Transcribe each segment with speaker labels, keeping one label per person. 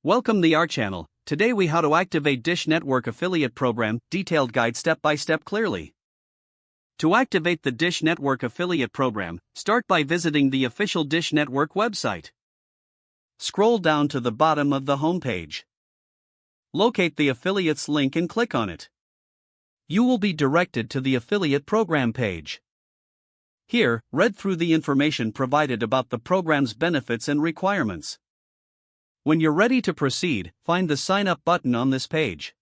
Speaker 1: Welcome to our channel. Today we how to activate Dish Network affiliate program, detailed guide step by step clearly. To activate the Dish Network affiliate program, start by visiting the official Dish Network website. Scroll down to the bottom of the home page. Locate the affiliates link and click on it. You will be directed to the affiliate program page. Here, read through the information provided about the program's benefits and requirements. When you're ready to proceed, find the Sign Up button on this page.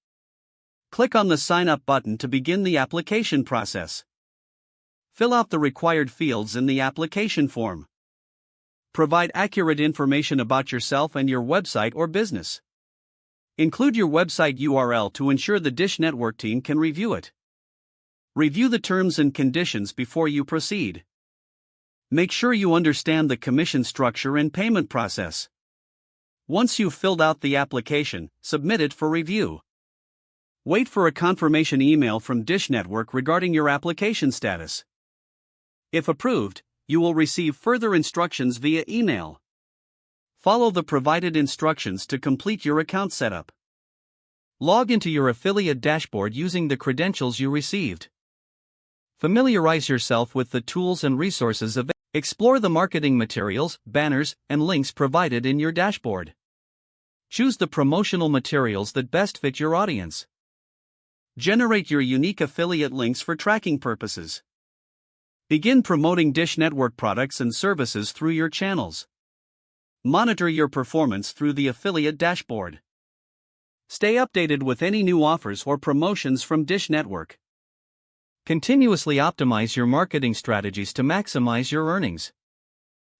Speaker 1: Click on the Sign Up button to begin the application process. Fill out the required fields in the application form. Provide accurate information about yourself and your website or business. Include your website URL to ensure the Dish Network team can review it. Review the terms and conditions before you proceed. Make sure you understand the commission structure and payment process. Once you've filled out the application, submit it for review. Wait for a confirmation email from Dish Network regarding your application status. If approved, you will receive further instructions via email. Follow the provided instructions to complete your account setup. Log into your affiliate dashboard using the credentials you received. Familiarize yourself with the tools and resources available. Explore the marketing materials, banners, and links provided in your dashboard. Choose the promotional materials that best fit your audience. Generate your unique affiliate links for tracking purposes. Begin promoting Dish Network products and services through your channels. Monitor your performance through the affiliate dashboard. Stay updated with any new offers or promotions from Dish Network. Continuously optimize your marketing strategies to maximize your earnings.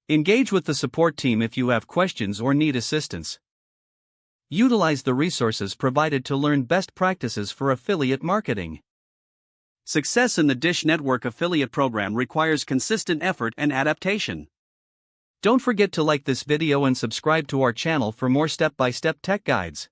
Speaker 1: Engage with the support team if you have questions or need assistance. Utilize the resources provided to learn best practices for affiliate marketing. Success in the Dish Network affiliate program requires consistent effort and adaptation. Don't forget to like this video and subscribe to our channel for more step-by-step tech guides.